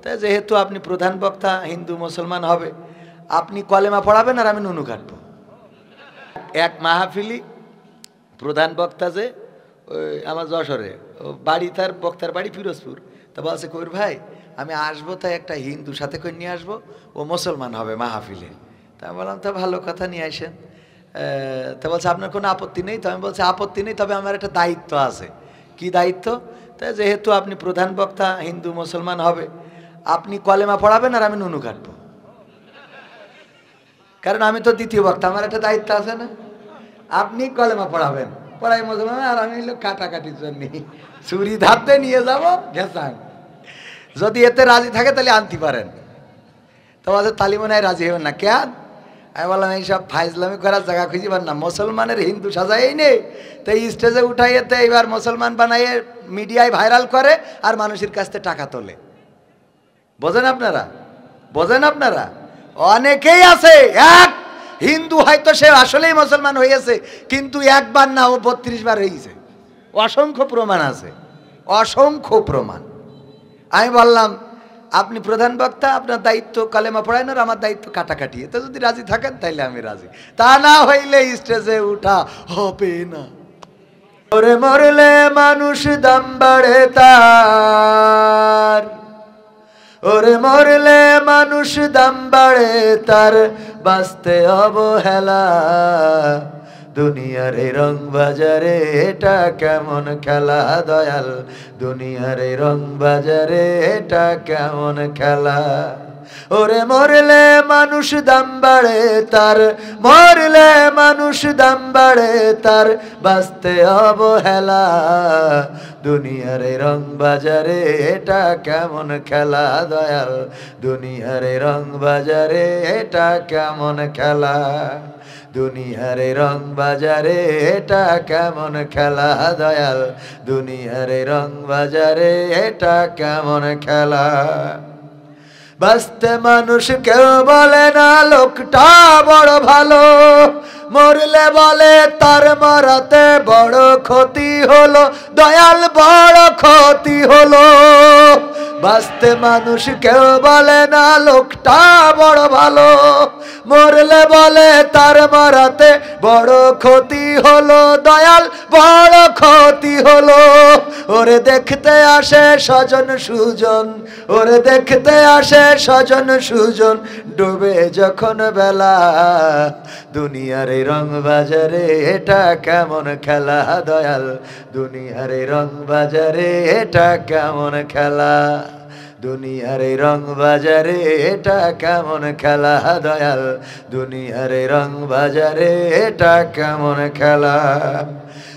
তাই যেহেতু আপনি প্রধান বক্তা, হিন্দু মুসলমান হবে, আপনি কলেমা পড়াবেন আর আমি নুনু কাটবো। এক মাহফিলি প্রধান বক্তা যে ওই আমার যশোরে, বাড়ি তার বক্তার বাড়ি ফিরোজপুর। তা বলছে কবির ভাই আমি আসবো, তাই একটা হিন্দু সাথে করে নিয়ে আসবো, ও মুসলমান হবে মাহফিলে। তা আমি বললাম তা ভালো কথা, নিয়ে আসেন। তা বলছে আপনার কোনো আপত্তি নেই? তো আমি বলছি আপত্তি নেই, তবে আমার একটা দায়িত্ব আছে। কি দায়িত্ব? তাই যেহেতু আপনি প্রধান বক্তা, হিন্দু মুসলমান হবে, আপনি কলেমা পড়াবেন আর আমি নুনু কাটবো। কারণ আমি তো দ্বিতীয় বক্তা, আমার একটা দায়িত্ব আছে না? আপনি কলেমা পড়াবেন, পড়াই মুসলমান, আর আমি হলো কাটাকাটির জন্য ছুরি ধারতে নিয়ে যাবো ঘেসান। যদি এতে রাজি থাকে তাহলে আনতে পারেন। তোমাদের তালি মনে হয় রাজি হবেন না কেন? আমি বললাম এইসব ফাইজলামি করার জায়গা খুঁজিবার না, মুসলমানের হিন্দু সাজাই নেই, তো এই স্টেজে উঠাইতে এবার মুসলমান বানাইয়ে মিডিয়ায় ভাইরাল করে আর মানুষের কাছ থেকে টাকা তোলে। বোঝেন আপনারা? বোঝেন আপনারা? অনেকেই আছে এক হিন্দু, হয়তো সে আসলেই মুসলমান হয়েছে, কিন্তু একবার না ও 32 বার হয়েছে। অসংখ্য প্রমাণ আছে, অসংখ্য প্রমাণ। আমি বললাম আপনি প্রধান বক্তা, আপনার দায়িত্ব কালেমা পড়ানোর, আমার দায়িত্ব কাটাকাটি। তো যদি রাজি থাকেন তাইলে আমি রাজি, তা না হইলে স্টেজে উঠা হবে না। ওরে মরলে মানুষ দাম বাড়ে তার, ওরে মরলে মানুষ দাম বাড়ে তার, বাঁচতে অবহেলা। দুনিয়ার এই রং বাজারে এটা কেমন খেলা দয়াল, দুনিয়ার এই রং বাজারে এটা কেমন খেলা। ওরে মরলে মানুষ দাম বাড়ে তার, মরলে মানুষ দাম বাড়ে তার, বাঁচতে অবহেলা। দুনিয়ার এই রং বাজারে এটা কেমন খেলা দয়াল, দুনিয়ার এই রং বাজারে এটা কেমন খেলা। দুনিয়ার এই রং বাজারে এটা কেমন খেলা দয়াল, দুনিয়ার এই রং বাজারে এটা কেমন খেলা। বাঁচতে মানুষ কেউ বলে না লোকটা বড় ভালো, মরলে বলে তার মরাতে বড় ক্ষতি হলো দয়াল, বড় ক্ষতি হলো। বাঁচতে মানুষ কেউ বলে না লোকটা বড় ভালো, মরলে বলে তার মরাতে বড় ক্ষতি হলো দয়াল, বড় ক্ষতি হলো। ওরে দেখতে আসে স্বজন সুজন, ওরে দেখতে আসে স্বজন সুজন, ডুবে যখন বেলা। দুনিয়ার এই রং বাজারে এটা কেমন খেলা দয়াল, দুনিয়ার এই রং বাজারে এটা কেমন খেলা। দুনিয়ার এই রং বাজারে এটা কেমন খেলা দয়াল, দুনিয়ার এই রং বাজারে এটা কেমন খেলা।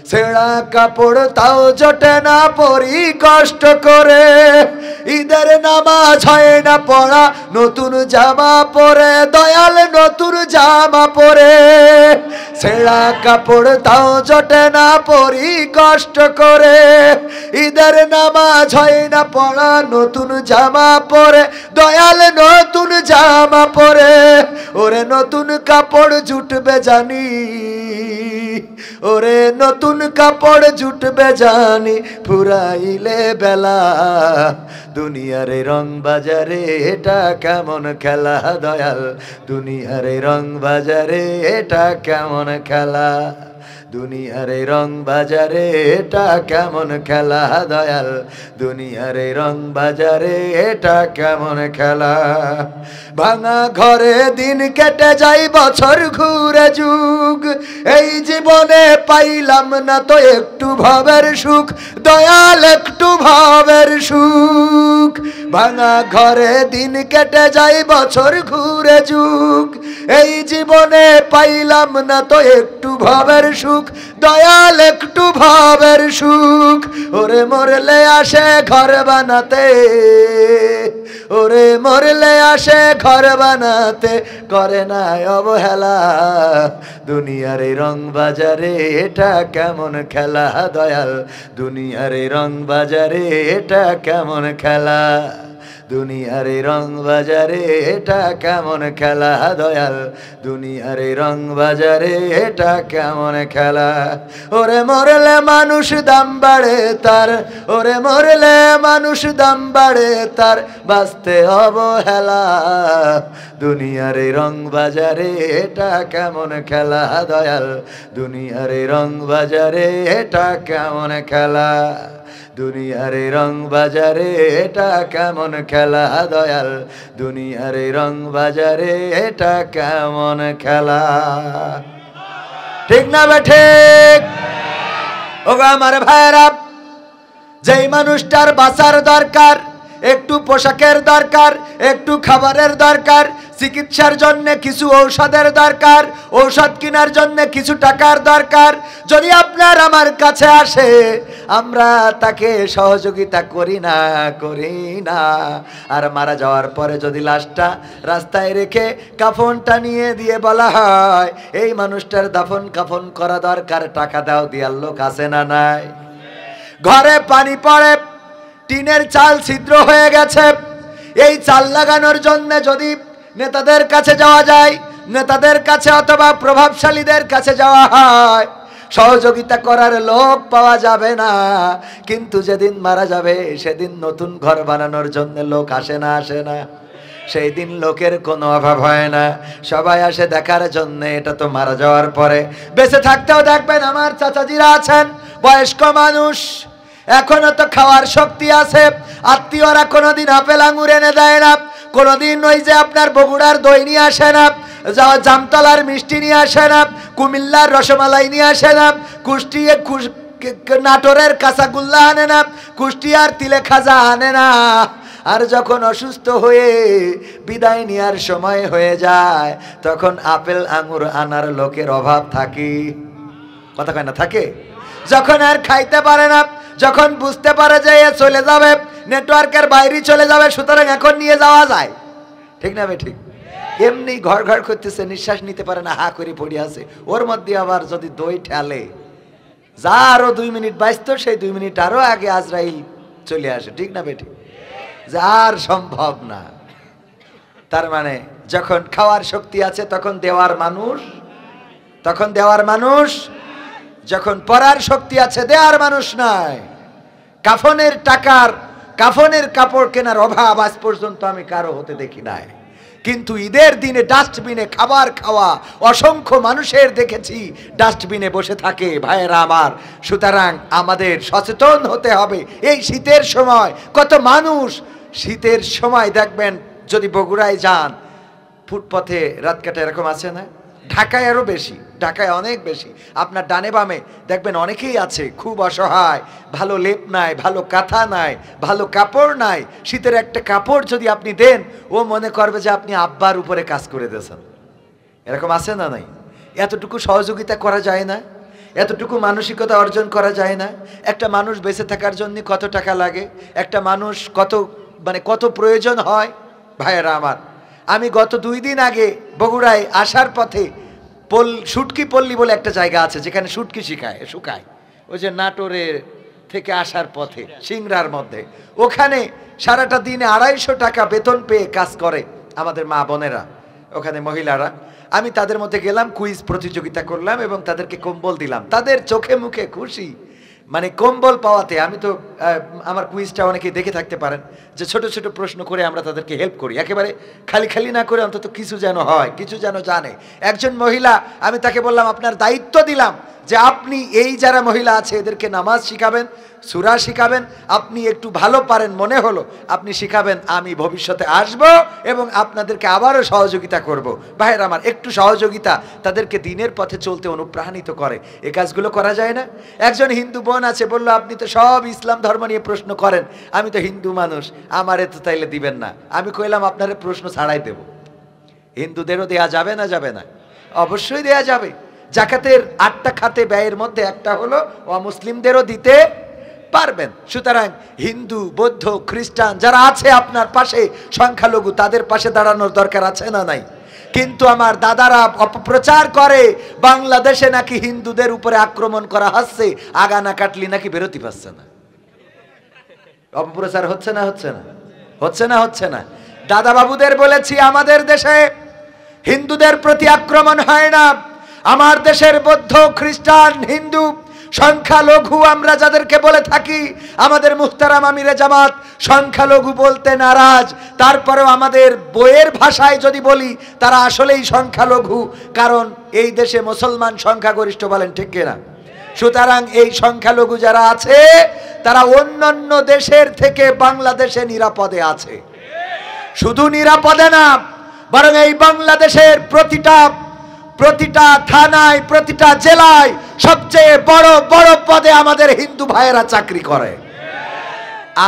ছেঁড়া কাপড় তাও জোটে না পরি কষ্ট করে, ঈদের নামাজ হয় না পড়া, নতুন জামা পরে দয়াল, নতুন জামা পরে। ছেঁড়া কাপড় তাও জোটে না পরি কষ্ট করে, ঈদের নামাজ হয় না পড়া, নতুন জামা পরে দয়াল, নতুন জামা পরে। ওরে নতুন কাপড় জুটবে জানি, ওরে নতুন কাপড় জুটবে জানি, ফুরাইলে বেলা। দুনিয়ার এই রং বাজারে এটা কেমন খেলা দয়াল, দুনিয়ার এই রং বাজারে এটা কেমন খেলা। দুনিয়ার এই রং বাজারে এটা কেমন খেলা দয়াল, দুনিয়ার এই রং বাজারে এটা কেমন খেলা। ভাঙা ঘরে দিন কেটে যাই, বছর ঘুরে যুগ, এই জীবনে পাইলাম না তো একটু ভাবের সুখ দয়াল, একটু ভাবের সুখ। ভাঙা ঘরে দিন কেটে যাই, বছর ঘুরে যুগ, এই জীবনে পাইলাম না তো একটু ভাবের সুখ দয়াল, একটু ভাবের সুখ। ওরে মরলে আসে ঘর বানাতে, ওরে মরলে আসে ঘর বানাতে, করে না অবহেলা। দুনিয়ার এই রং বাজারে এটা কেমন খেলা দয়াল, দুনিয়ার এই রং বাজারে এটা কেমন খেলা। দুনিয়ার এই রং বাজারে এটা কেমন খেলা দয়াল, দুনিয়ার এই রং বাজারে এটা কেমন খেলা। ওরে মরলে মানুষ দাম বাড়ে তার, ওরে মরলে মানুষ দাম বাড়ে তার, বাঁচতে অবহেলা। দুনিয়ার এই রং বাজারে এটা কেমন খেলা দয়াল, দুনিয়ার এই রং বাজারে এটা কেমন খেলা। দুনিয়ার এই রং বাজারে এটা কেমন খেলা দয়াল, দুনিয়ার এই রং বাজারে এটা কেমন খেলা। ঠিক না বেঠিক? ওগো আমার ভাইরা, যেই মানুষটার বাঁচার দরকার, একটু পোশাকের দরকার, একটু খাবারের দরকার, চিকিৎসার জন্য কিছু ঔষধের দরকার, ঔষধ কেনার জন্য কিছু টাকার দরকার, যদি আপনার আমার কাছে আসে আমরা তাকে সহযোগিতা করি না, আর মারা যাওয়ার পরে যদি লাশটা রাস্তায় রেখে কাফনটা নিয়ে দিয়ে বলা হয় এই মানুষটার দাফন কাফন করা দরকার, টাকা দাও, দিয়ার লোক আছে না নাই? ঘরে পানি পড়ে, টিনের চাল ছিদ্র হয়ে গেছে, এই চাল লাগানোর জন্য যদি নেতাদের কাছে যাওয়া যায়, নেতাদের কাছে অথবা প্রভাবশালীদের কাছে যাওয়া হয়, সহযোগিতা করার লোক পাওয়া যাবে না। কিন্তু যেদিন মারা যাবে সেদিন নতুন ঘর বানানোর জন্য লোক আসে না সেই দিন লোকের কোনো অভাব হয় না, সবাই আসে দেখার জন্য। এটা তো মারা যাওয়ার পরে। বেঁচে থাকতেও দেখবেন আমার চাচাজিরা আছেন, বয়স্ক মানুষ, এখনো তো খাওয়ার শক্তি আছে, আত্মীয়রা কোনোদিন আপেল আঙুর এনে দেয় না, কোনোদিন ওই যে আপনার বগুড়ার দই নিয়ে আসে না, জামতলার মিষ্টি নিয়ে আসে না, কুমিল্লার রসমালাই নিয়ে আসে না, নাটোরের কাঁচাগোল্লা আনে না, কুষ্টিয়ার তিলে খাজা আনে না। আর যখন অসুস্থ হয়ে বিদায় নেওয়ার সময় হয়ে যায় তখন আপেল আঙুর আনার লোকের অভাব থাকে, কথা কয় না থাকে? যখন আর খাইতে পারে না, যখন বুঝতে পারে যে এ চলে যাবে, নেটওয়ার্কের বাইরে চলে যাবে, সুতরাং এখন নিয়ে যাওয়া যায়, ঠিক না বে ঠিক? এমনি ঘর ঘর করতেছে, নিঃশ্বাস নিতে পারে না, হা করে পড়ে আছে, ওর মধ্যে আবার যদি দই ঠেলে, যা আরো 2 মিনিট বাঁচত সেই 2 মিনিট আরো আগে আজরাইল চলে আসে, ঠিক না বে ঠিক? যার সম্ভব না। তার মানে যখন খাওয়ার শক্তি আছে তখন দেওয়ার মানুষ, যখন পরার শক্তি আছে দেওয়ার মানুষ নাই। কাফনের কাপড় কেনার অভাব আজ পর্যন্ত আমি কারো হতে দেখি নাই, কিন্তু ঈদের দিনে ডাস্টবিনে খাবার খাওয়া অসংখ্য মানুষের দেখেছি, ডাস্টবিনে বসে থাকে ভাইয়েরা আমার। সুতরাং আমাদের সচেতন হতে হবে। এই শীতের সময় কত মানুষ, শীতের সময় দেখবেন যদি বগুড়ায় যান, ফুটপথে রাত কাটা এরকম আছে না? ঢাকায় আরো বেশি, ঢাকায় অনেক বেশি। আপনার ডানে বামে দেখবেন অনেকেই আছে খুব অসহায়, ভালো লেপ নাই, ভালো কাঁথা নাই, ভালো কাপড় নাই। শীতের একটা কাপড় যদি আপনি দেন, ও মনে করবে যে আপনি আব্বার উপরে কাজ করে দিয়েছেন। এরকম আছে না নাই? এতটুকু সহযোগিতা করা যায় না? এতটুকু মানসিকতা অর্জন করা যায় না? একটা মানুষ বেঁচে থাকার জন্য কত টাকা লাগে, একটা মানুষ কত প্রয়োজন হয় ভাইয়েরা আমার। আমি গত 2 দিন আগে বগুড়ায় আসার পথে শুটকি পল্লী বলে একটা জায়গা আছে যেখানে শুটকি শুকায়, ওই যে নাটোরের থেকে আসার পথে সিংড়ার মধ্যে, ওখানে সারাটা দিনে 250 টাকা বেতন পেয়ে কাজ করে আমাদের মা বোনেরা, ওখানে মহিলারা। আমি তাদের মধ্যে গেলাম, কুইজ প্রতিযোগিতা করলাম এবং তাদেরকে কম্বল দিলাম। তাদের চোখে মুখে খুশি, মানে কম্বল পাওয়াতে। আমি তো আমার কুইজটা অনেকেই দেখে থাকতে পারেন যে ছোট ছোট প্রশ্ন করে আমরা তাদেরকে হেল্প করি, একেবারে খালি না করে অন্তত কিছু যেন হয়, কিছু যেন জানে। একজন মহিলা, আমি তাকে বললাম আপনার দায়িত্ব দিলাম যে আপনি এই যারা মহিলা আছে এদেরকে নামাজ শিখাবেন, সূরা শিখাবেন, আপনি একটু ভালো পারেন মনে হলো, আপনি শিখাবেন, আমি ভবিষ্যতে আসব এবং আপনাদেরকে আবারও সহযোগিতা করব। ভাইয়ের আমার, একটু সহযোগিতা তাদেরকে দিনের পথে চলতে অনুপ্রাণিত করে। এই কাজগুলো করা যায় না? একজন হিন্দু বোন আছে, বললো আপনি তো সব ইসলাম ধর্ম নিয়ে প্রশ্ন করেন, আমি তো হিন্দু মানুষ, আমারে তো তাইলে দিবেন না। আমি কইলাম আপনার প্রশ্ন ছাড়াই দেব। হিন্দুদেরও দেয়া যাবে না? যাবে না? অবশ্যই দেয়া যাবে। জাকাতের 8টা খাতে ব্যয়ের মধ্যে একটা হলো অমুসলিমদেরও দিতে পারবেন। সুতরাং হিন্দু, বৌদ্ধ, খ্রিস্টান যারা আছে আপনার পাশে, সংখ্যালঘু, তাদের পাশে দাঁড়ানোর দরকার আছে না নাই? কিন্তু আমার দাদারা অপপ্রচার করে বাংলাদেশে নাকি হিন্দুদের উপরে আক্রমণ করা হচ্ছে, আগা না কাটলি নাকি বেরোতে পারছে না। অপপ্রচার হচ্ছে না? হচ্ছে না? হচ্ছে না? দাদা বাবুদের বলেছি আমাদের দেশে হিন্দুদের প্রতি আক্রমণ হয় না। আমার দেশের বৌদ্ধ, খ্রিস্টান, হিন্দু সংখ্যালঘু আমরা যাদেরকে বলে থাকি, আমাদের মুহতারাম আমিরে জামাত সংখ্যালঘু বলতে নারাজ। তারপরেও আমাদের বইয়ের ভাষায় যদি বলি তারা আসলেই সংখ্যালঘু, কারণ এই দেশে মুসলমান সংখ্যাগরিষ্ঠ, বলেন ঠিক কিনা? সুতরাং এই সংখ্যালঘু যারা আছে তারা অন্যান্য দেশের থেকে বাংলাদেশে নিরাপদে আছে। শুধু নিরাপদে না, বরং এই বাংলাদেশের প্রতিটা থানায়, প্রতিটা জেলায় সবচেয়ে বড় বড় পদে আমাদের হিন্দু ভাইয়েরা চাকরি করে।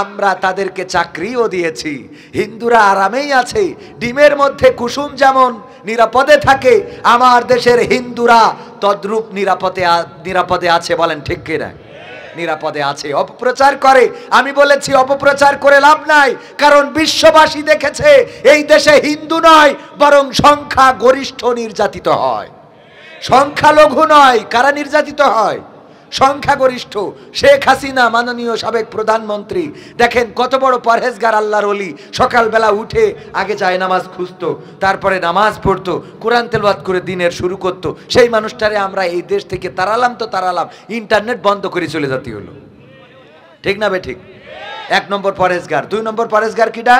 আমরা তাদেরকে চাকরিও দিয়েছি। হিন্দুরা আরামেই আছে। ডিমের মধ্যে কুসুম যেমন নিরাপদে থাকে, আমার দেশের হিন্দুরা তদ্রূপ নিরাপদে আছে, বলেন ঠিক কিনা? নিরাপদে আছে। অপপ্রচার করে, আমি বলেছি অপপ্রচার করে লাভ নাই, কারণ বিশ্ববাসী দেখেছে এই দেশে হিন্দু নয় বরং সংখ্যা গরিষ্ঠ নির্যাতিত হয়, সংখ্যালঘু নয়। কারা নির্যাতিত হয়? সংখ্যাগরিষ্ঠ। শেখ হাসিনা মাননীয় সাবেক প্রধানমন্ত্রী দেখেন কত বড় পরহেজগার আল্লাহর ওলি। সকালবেলা উঠে আগে যায় নামাজ খুঁজতো, তারপরে নামাজ পড়তো, কোরআন তেলাওয়াত করে দিনের শুরু করতো। সেই মানুষটারে আমরা এই দেশ থেকে তাড়ালাম তো তাড়ালাম, ইন্টারনেট বন্ধ করে চলে যেতে হলো। ঠিক না বে ঠিক? 1 নম্বর পরহেজগার। 2 নম্বর পরহেজগার কিডা?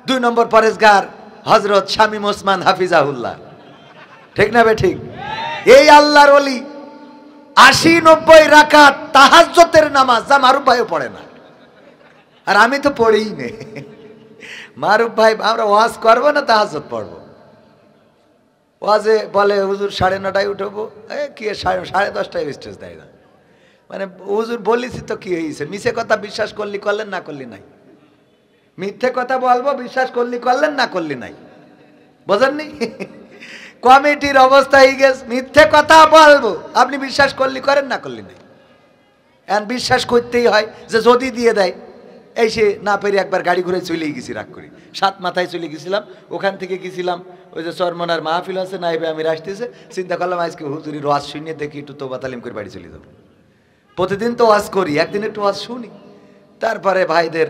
2 নম্বর পরহেজগার হযরত শামীম ওসমান হাফিজাহুল্লাহ। ঠিক না বে ঠিক? এই আল্লাহর ওলি 80-90 রাকাত তাহাজ্জুদের নামাজ যা মারুফ ভাইও পড়ে না, আর আমি তো পড়েই নে। মারুফ ভাই আমরা ওয়াজ করবো না তাহাজ্জুদ পড়বো? ওয়াজে বলে হুজুর 9:30টায় উঠবো, কি 10:30টায় স্টেজ দেয় না। মানে হুজুর বলিছি তো কি হয়েছে? মিছে কথা বিশ্বাস করলি করলেন, না করলি নাই। মিথ্যে কথা বলবো, বিশ্বাস করলি করলেন, না করলি নাই। বোঝেননি? কমিটির অবস্থা হয়ে গেছে, মিথ্যে কথা বলবো, আপনি বিশ্বাস করলি করেন, না করলি নাই। এখন বিশ্বাস করতেই হয় যে যদি দিয়ে দেয়। এই সে না পেরে একবার গাড়ি ঘুরে চলেই গেছি, রাগ করি। 7 মাথায় চলে গেছিলাম, ওখান থেকে গেছিলাম ওই যে চরমনার মাহফিল আছে, নাইবে আমি আসতেছে, চিন্তা করলাম আজকে হুজুরির ওয়াজ শুনিয়ে দেখি একটু তোবা তালিম করে বাড়ি চলে যাবো। প্রতিদিন তো ওয়াজ করি, একদিন একটু ওয়াজ শুনি। তারপরে ভাইদের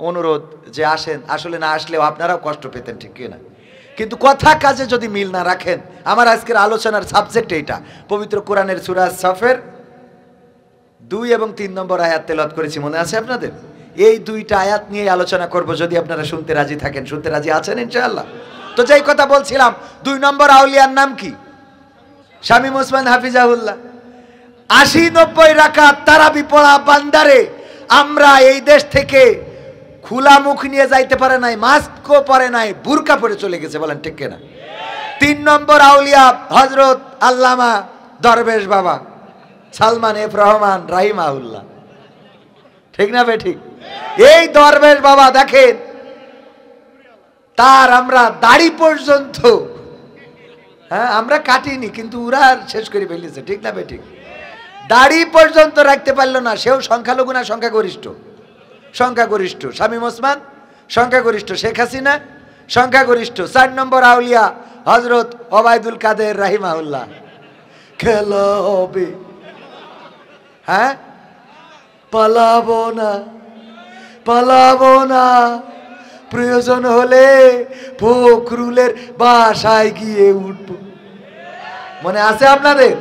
অনুরোধ যে আসেন, আসলে না আসলেও আপনারাও কষ্ট পেতেন, ঠিক কিনা? কিন্তু কথা কাজে যদি মিল না রাখেন। আমার আজকের আলোচনার সাবজেক্ট এইটা। পবিত্র কোরআনের সূরা সফের 2 এবং 3 নম্বর আয়াত তেলাওয়াত করেছি, মনে আছে আপনাদের? এই 2টা আয়াত নিয়ে আলোচনা করব, যদি আপনারা শুনতে রাজি থাকেন। শুনতে রাজি আছেন ইনশাআল্লাহ? তো যেই কথা বলছিলাম, 2 নম্বর আউলিয়ার নাম কি? শামীম ওসমান হাফিজাহুল্লাহ। 80-90 রাকাত তারাবি পড়া বান্দারে আমরা এই দেশ থেকে খোলা মুখ নিয়ে যাইতে পারে নাই, মাস্কও পরে নাই, বুরকা পরে চলে গেছে, বলেন ঠিক কিনা? 3 নম্বর আউলিয়া হযরত আল্লামা দরবেশ বাবা সালমান এফ রহমান রাহিমাহুল্লাহ। ঠিক না বে ঠিক? এই দরবেশ বাবা দেখেন, তার আমরা দাড়ি পর্যন্ত আমরা কাটিনি, কিন্তু ওরা শেষ করে ফেলেছে। ঠিক না বে ঠিক? দাড়ি পর্যন্ত রাখতে পারলো না। সেও সংখ্যালঘু না সংখ্যাগরিষ্ঠ? সংখ্যাগরিষ্ঠ। শামীম ওসমান সংখ্যাগরিষ্ঠ, শেখ হাসিনা সংখ্যাগরিষ্ঠ। 4 নম্বর আউলিয়া হযরত ওবায়দুল কাদের রাহিমাহুল্লাহ। খেলা হবে, হ্যাঁ পালাবো না, পালাবো না, প্রয়োজন হলে ফখরুলের বাসায় গিয়ে উঠবো। মনে আছে আপনাদের?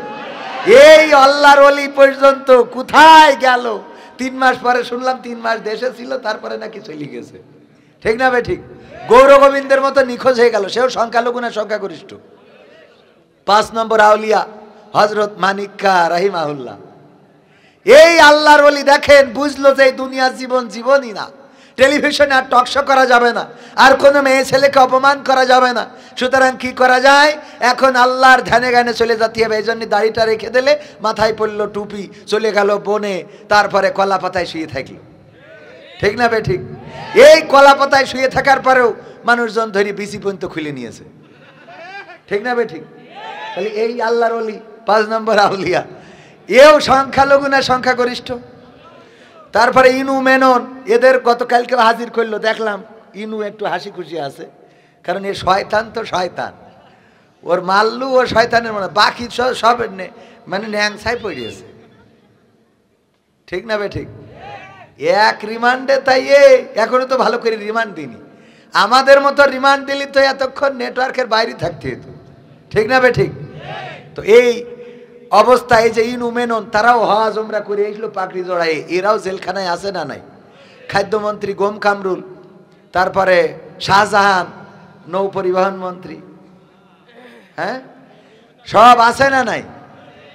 এই আল্লাহর ওলি পর্যন্ত কোথায় গেল? 3 মাস পরে শুনলাম 3 মাস দেশে ছিল, তারপরে নাকি চলে গেছে। ঠিক না বে ঠিক? গৌর গোবিন্দের মতো নিখোঁজ হয়ে গেল। সেও সংখ্যালঘু না সংখ্যাগরিষ্ঠ? 5 নম্বর আউলিয়া হযরত মানিক্কা রাহিমাহুল্লাহ। এই আল্লাহর ওলি দেখেন, বুঝলো যে দুনিয়ার জীবন জীবনই না, টেলিভিশনে আর টক শো করা যাবে না, আর কোনো মেয়ে ছেলেকে অপমান করা যাবে না। সুতরাং কি করা যায়? এখন আল্লাহর ধ্যানে জ্ঞানে চলে যেতে হবে। এই জন্য দাড়িটা রেখে দিলে, মাথায় পড়লো টুপি, চলে গেল বনে, তারপরে কলা পাতায় শুয়ে থাকলো। ঠিক না বে ঠিক? এই কলা পাতায় শুয়ে থাকার পরেও মানুষজন ধরে বিসি পর্যন্ত খুলে নিয়েছে। ঠিক না বে ঠিক? তাহলে এই আল্লাহর ওলি 5 নম্বর আউলিয়া, এও সংখ্যালঘু না সংখ্যাগরিষ্ঠ? তারপরে ইনু মেনন, এদের গতকালকে হাজির করলো, দেখলাম ইনু একটু হাসি খুশি আছে, কারণ এ শয়তান তো শয়তান, ওর মাল্লু ও শয়তানের মনে, বাকি সব মানে ন্যাংসাই পড়িয়েছে। ঠিক না বে ঠিক? এক রিমান্ডে তাই এখনো তো ভালো করে রিমান্ড দিনি। আমাদের মতো রিমান্ড দিলি তো এতক্ষণ নেটওয়ার্কের বাইরে থাকতে হতো, ঠিক না বে ঠিক? তো এই অবস্থা, এই যে ইনুমেনন তারাও হজ উমরা করে এসলো পাকড়ি জড়াই, এরাও জেলখানায় আছে না নাই? খাদ্যমন্ত্রী গোম কামরুল, তারপরে শাহজাহান নৌ পরিবহন মন্ত্রী, হ্যাঁ সব আছে না নাই?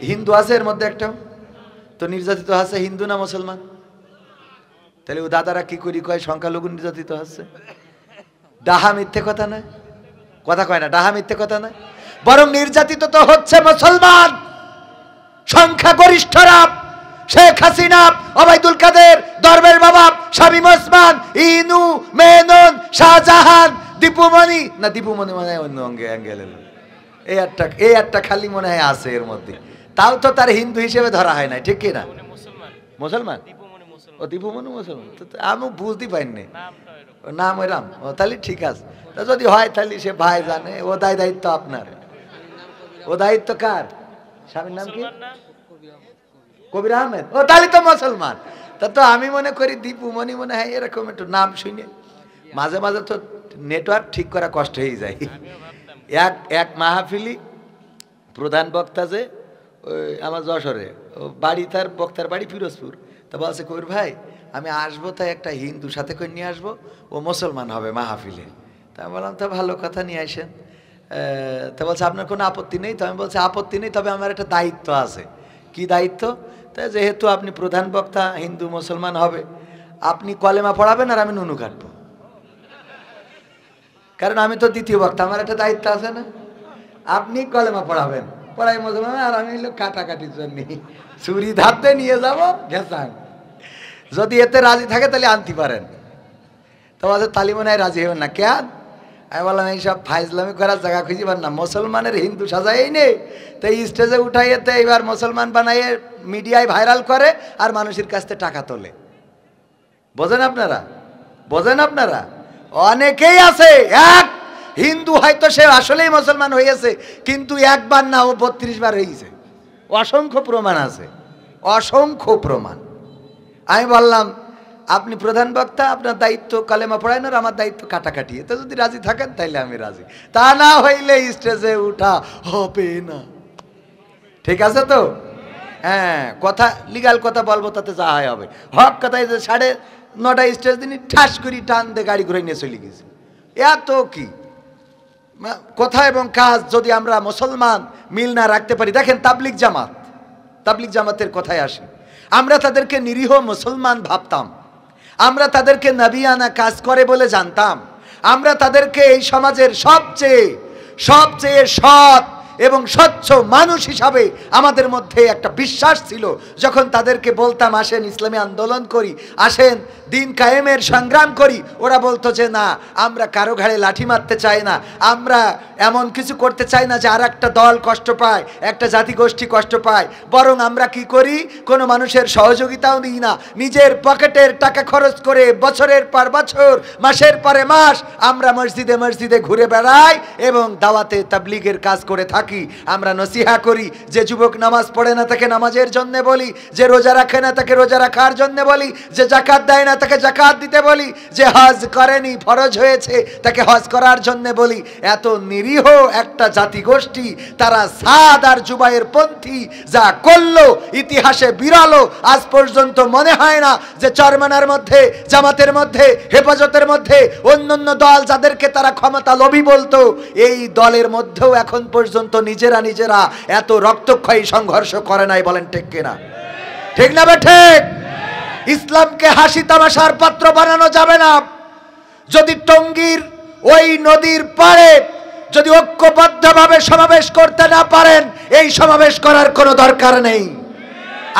হিন্দু আছে এর মধ্যে একটাও? তো নির্যাতিত আছে হিন্দু না মুসলমান? তাহলে ও দাদারা কি করি কয় সংখ্যালঘু নির্যাতিত আছে? ডাহা মিথ্যে কথা না, কথা কয় না, ডাহা মিথ্যে কথা না, বরং নির্যাতিত তো হচ্ছে মুসলমান সংখ্যাগরিষ্ঠরা। শেখ হাসিনা, ওবায়দুল কাদের, দরবেশ বাবা, শামীম ওসমান, ইনু মেনন, শাহজাহান, দীপুমণি না, দীপুমণি মানে অন্য অ্যাঙ্গেল, এই একটা খালি মনে হয় আছে এর মধ্যে, তাও তো তার হিন্দু হিসেবে ধরা হয় না, ঠিক কি না? মুসলমান, ও দীপুমণি মুসলমান, আমি বুঝতে পারিনি নাম ওইরাম। ও তাহলে ঠিক আছে, যদি হয় তাহলে সে ভাই জানে, ও দায়িত্ব আপনার। ও দায়িত্ব কার? স্বামীর নাম কি? কবির আহমেদ। ও তাহলে তো মুসলমান। তা তো আমি মনে করি দীপুমণি মনে হয় এরকম একটু নাম শুনে মাঝে মাঝে তো নেটওয়ার্ক ঠিক করা কষ্ট হয়ে যায়। এক মাহফিলি প্রধান বক্তা যে ওই আমার যশোরে, ও বাড়ি, তার বক্তার বাড়ি ফিরোজপুর। তা বলছে কবির ভাই আমি আসবো, তাই একটা হিন্দু সাথে করে নিয়ে আসবো, ও মুসলমান হবে মাহফিলে। তা আমি বললাম তো ভালো কথা, নিয়ে আসেন। তা বলছে আপনার কোনো আপত্তি নেই? তো আমি বলছি আপত্তি নেই, তবে আমার একটা দায়িত্ব আছে। কি দায়িত্ব? তাই যেহেতু আপনি প্রধান বক্তা, হিন্দু মুসলমান হবে, আপনি কলেমা পড়াবেন আর আমি নুনু কাটবো, কারণ আমি তো দ্বিতীয় বক্তা, আমার একটা দায়িত্ব আছে না? আপনি কলেমা পড়াবেন, পড়াই মুসলমান, আর আমি হলো কাটাকাটির জন্য ছুরি ধাপতে নিয়ে যাবো ঘেসান। যদি এতে রাজি থাকে তাহলে আনতে পারেন। তো আমাদের তালিমনায় রাজি হবেন না কেন? আমি বললাম এইসব ফাইজলামি করার জায়গা খুঁজি পার না, মুসলমানের হিন্দু সাজাই নেই, তো এই স্টেজে উঠাইতে এবার মুসলমান বানাইয়ে মিডিয়ায় ভাইরাল করে আর মানুষের কাছ থেকে টাকা তোলে। বোঝেন আপনারা? বোঝেন আপনারা? অনেকেই আছে, এক হিন্দু হয়তো সে আসলেই মুসলমান হয়েছে, কিন্তু একবার না, ও 32 বার হয়েছে। অসংখ্য প্রমাণ আছে, অসংখ্য প্রমাণ। আমি বললাম আপনি প্রধান বক্তা, আপনার দায়িত্ব কালেমা পড়ায় না, আমার দায়িত্ব কাটাকাটি। তো যদি রাজি থাকেন তাইলে আমি রাজি, তা না হইলে স্টেজে উঠা হবে না। ঠিক আছে তো? হ্যাঁ, কথা লিগাল কথা বলবো, তাতে যা হয় হবে। হক কথায় যে 9:30 স্টেজ দিনই ঠাস করি টান দিয়ে গাড়ি ঘুরে নিয়ে চলে গেছে। এত কি কথা এবং কাজ যদি আমরা মুসলমান মিল না রাখতে পারি। দেখেন তাবলিগ জামাতের কথায় আসি, আমরা তাদেরকে নিরীহ মুসলমান ভাবতাম, আমরা তাদেরকে নবিয়ানা কাজ করে বলে জানতাম, আমরা তাদেরকে এই সমাজের সবচেয়ে সৎ এবং স্বচ্ছ মানুষ হিসাবে আমাদের মধ্যে একটা বিশ্বাস ছিল। যখন তাদেরকে বলতাম আসেন ইসলামী আন্দোলন করি, আসেন দিন কায়েমের সংগ্রাম করি, ওরা বলতো যে না, আমরা কারো ঘাড়ে লাঠি মারতে চাই না, আমরা এমন কিছু করতে চাই না যে আর একটা দল কষ্ট পায়, একটা জাতিগোষ্ঠী কষ্ট পায়, বরং আমরা কি করি, কোনো মানুষের সহযোগিতাও দিই না, নিজের পকেটের টাকা খরচ করে বছরের পর বছর, মাসের পরে মাস আমরা মসজিদে মসজিদে ঘুরে বেড়াই এবং দাওয়াতে তাবলীগের কাজ করে থাকি। আমরা নসিহা করি, যে যুবক নামাজ পড়ে না তাকে নামাজের জন্য বলি, যে রোজা রাখে না তাকে রোজা রাখার জন্য বলি, যে যাকাত দেয় না তাকে যাকাত দিতে বলি, যে হজ করেনি ফরজ হয়েছে তাকে হজ করার জন্য বলি। এত নিরীহ একটা জাতিগোষ্ঠী, তারা সাদ আর জুবাইর পন্থী যা করলো ইতিহাসে বিরলো। আজ পর্যন্ত মনে হয় না যে চরমানার মধ্যে, জামাতের মধ্যে, হেফাজতের মধ্যে অন্যান্য দল যাদেরকে তারা ক্ষমতা লোভী বলতো, এই দলের মধ্যেও এখন পর্যন্ত নিজেরা এত রক্তক্ষয়ী সংঘর্ষ করে নাই। বলেন ঠিক কিনা? ঠিক না ঠিক? ইসলামকে হাসি তামাশার পাত্র বানানো যাবে না। যদি টঙ্গীর ওই নদীর পাড়ে যদি ঐক্যবদ্ধভাবে সমাবেশ করতে না পারেন, এই সমাবেশ করার কোনো দরকার নেই।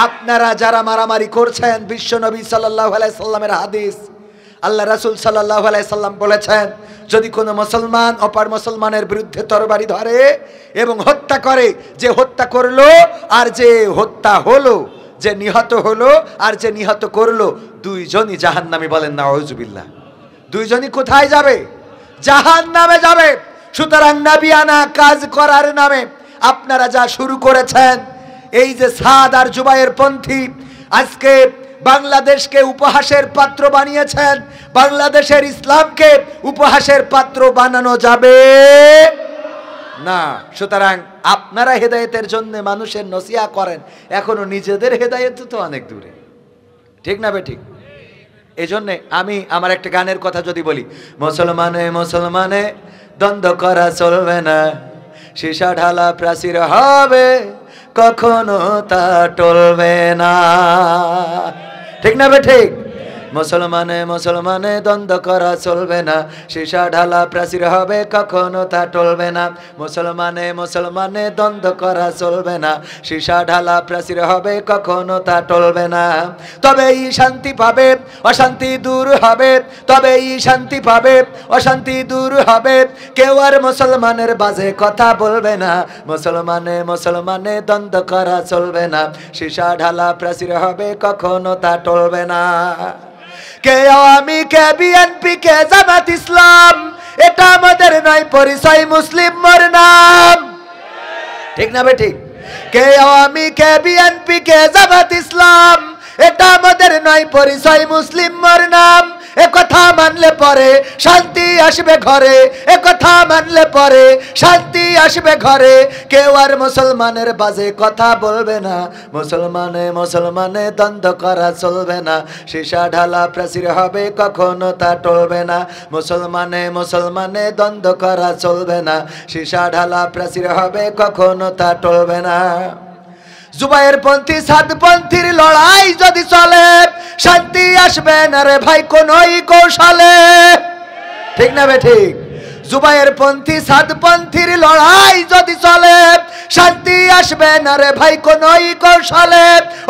আপনারা যারা মারামারি করছেন, বিশ্ব নবী সাল্লাল্লাহু আলাইহি সাল্লামের হাদিস, আল্লাহ রাসূল সাল্লাল্লাহু আলাইহি সাল্লাম বলেছেন, যদি কোনো মুসলমান অপর মুসলমানের বিরুদ্ধে তরবারি ধরে এবং হত্যা করে, যে হত্যা করলো আর যে হত্যা হলো, যে নিহত হলো আর যে নিহত করলো, দুইজনই জাহান্নামী। বলেন নাউযুবিল্লাহ। দুইজনই কোথায় যাবে? জাহান্নামে যাবে। সুতরাং নবিয়ানা কাজ করার নামে আপনারা যা শুরু করেছেন, এই যে সাদ আর জুবাইর পন্থী, আজকে বাংলাদেশকে উপহাসের পাত্র বানিয়েছেন, বাংলাদেশের ইসলামকে উপহাসের পাত্র বানানো যাবে না। সুতরাং আপনারা হেদায়েতের জন্য মানুষের নসিহা করেন, এখনো নিজেদের হেদায়েত তো অনেক দূরে, ঠিক না বে ঠিক? এই জন্যে আমি আমার একটা গানের কথা যদি বলি, মুসলমানে মুসলমানে দ্বন্দ্ব করা চলবে না, সীসা ঢালা প্রাচীর হবে কখনো তা টলবে না, ঠিক না বে ঠিক? মুসলমানে মুসলমানে দ্বন্দ্ব করা চলবে না, সীসা ঢালা প্রাচীর হবে কখনো তা টলবে না। মুসলমানে মুসলমানে দ্বন্দ্ব করা চলবে না, সীসা ঢালা প্রাচীর হবে কখনো তা টলবে না। তবেই শান্তি পাবে অশান্তি দূর হবে, তবেই শান্তি পাবে অশান্তি দূর হবে। কেউ আর মুসলমানের বাজে কথা বলবে না, মুসলমানে মুসলমানে দ্বন্দ্ব করা চলবে না, সীসা ঢালা প্রাচীর হবে কখনো তা টলবে না। কে আওয়ামী, কে বিএনপি, কে জামাত ইসলাম, এটা আমাদের নয় পরিচয়, মুসলিম মোর নাম, ঠিক না বে ঠিক? কে আওয়ামী, কে বিএনপি, কে জামাত ইসলাম, এটা আমাদের নয় পরিচয়, মুসলিম মোর নাম। একথা মানলে পরে শান্তি আসবে ঘরে, একথা মানলে পরে শান্তি আসবে ঘরে। কেউ আর মুসলমানের বাজে কথা বলবে না, মুসলমানে মুসলমানে দ্বন্দ্ব করা চলবে না, সীসা ঢালা প্রাচীর হবে কখনো তা টলবে না। মুসলমানে মুসলমানে দ্বন্দ্ব করা চলবে না, সীসা ঢালা প্রাচীর হবে কখনো তা টলবে না। জুবায়ের পন্থী সাদপন্থীর লড়াই যদি চলে, শান্তি আসবে না রে ভাই কোনই কৌশলে, ঠিক না বে ঠিক? জুবায়ের পন্থী সাদপন্থীর লড়াই যদি চলে, শান্তি আসবে না রে ভাই কোনই কৌশলে।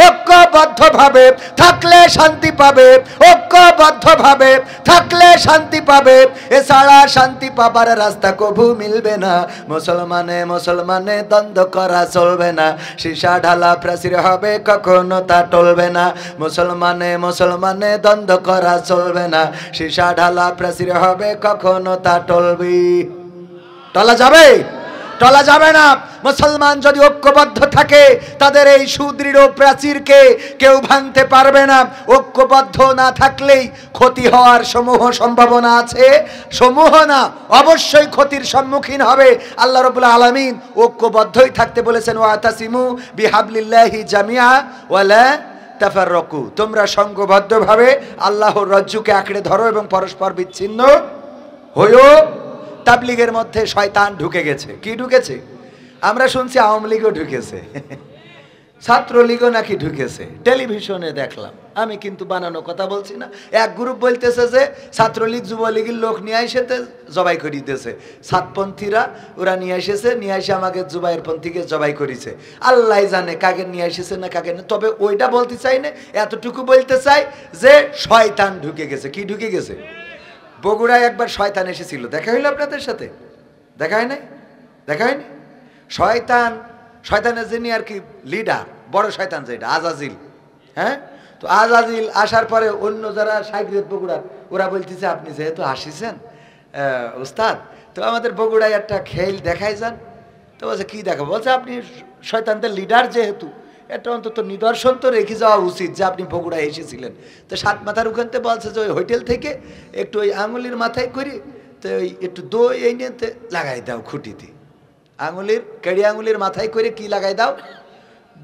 ঐক্যবদ্ধ ভাবে থাকলে শান্তি পাবে, ঐক্যবদ্ধ ভাবে থাকলে শান্তি পাবে, এছাড়া শান্তি পাবার রাস্তা কভু মিলবে না। মুসলমানে মুসলমানে দ্বন্দ্ব করা চলবে না, সীসা ঢালা প্রাচীর হবে কখনো তা টলবে না। মুসলমানে মুসলমানে দ্বন্দ্ব করা চলবে না, সীসা ঢালা প্রাচীর হবে কখনো তা টলবে, টলা যাবে? টলা যাবে না। মুসলমান যদি ঐক্যবদ্ধ থাকে, তাদের এই সুদৃঢ় প্রাচীরকে কেউ ভাঙতে পারবে না। ঐক্যবদ্ধ না থাকলেই ক্ষতি হওয়ার সমূহ সম্ভাবনা আছে, সমূহ না অবশ্যই ক্ষতির সম্মুখীন হবে। আল্লাহ রাব্বুল আলামিন ঐক্যবদ্ধই থাকতে বলেছেন, ওয়াতাসিমু বিহাবলিল্লাহি জামিআ ওয়ালা তাফাররাকু, তোমরা সংঘবদ্ধভাবে আল্লাহর রজ্জুকে আঁকড়ে ধরো এবং পরস্পর বিচ্ছিন্ন হইও। তাবলীগের মধ্যে শয়তান ঢুকে গেছে। কি ঢুকেছে? আমরা শুনছি আওয়ামী লীগও ঢুকেছে, ছাত্রলীগও নাকি ঢুকেছে, টেলিভিশনে দেখলাম। আমি কিন্তু বানানো কথা বলছি না। এক গ্রুপ বলতেছে যে ছাত্রলীগ যুবলীগের লোক নিয়ে এসেতে জবাই করিতেছে, সাতপন্থীরা ওরা নিয়ে এসেছে, নিয়ে এসে আমাকে জুবাইর পন্থীকে জবাই করেছে। আল্লাহ জানে কাকে নিয়ে এসেছে না কাকে না। তবে ওইটা বলতে চাই না, এতটুকু বলতে চাই যে শয়তান ঢুকে গেছে। কি ঢুকে গেছে? বগুড়ায় একবার শয়তান এসেছিল, দেখা হইলো আপনাদের সাথে? দেখা হয় নাই? দেখা হয়নি? শয়তান, শয়তানের যিনি আর কি লিডার, বড় শয়তান যেটা আজাজিল, হ্যাঁ, তো আজাজিল আসার পরে অন্য যারা সাইগ্রেত বগুড়ার ওরা বলতেছে, আপনি যেহেতু আসিছেন উস্তাদ, তো আমাদের বগুড়ায় একটা খেল দেখাই যান। তো বলছে কি দেখাবো? বলছে আপনি শয়তানদের লিডার যেহেতু, এটা অন্তত নিদর্শন তো রেখে যাওয়া উচিত যে আপনি বগুড়ায় এসেছিলেন। তো সাত মাথার ওখানতে বলছে যে ওই হোটেল থেকে একটু ওই আঙুলির মাথায় করি, তো ওই একটু দই এই নিয়ে লাগাই দাও খুঁটিতে, আঙুলির কেড়ি আঙুলির মাথায় করে কি লাগাই দাও?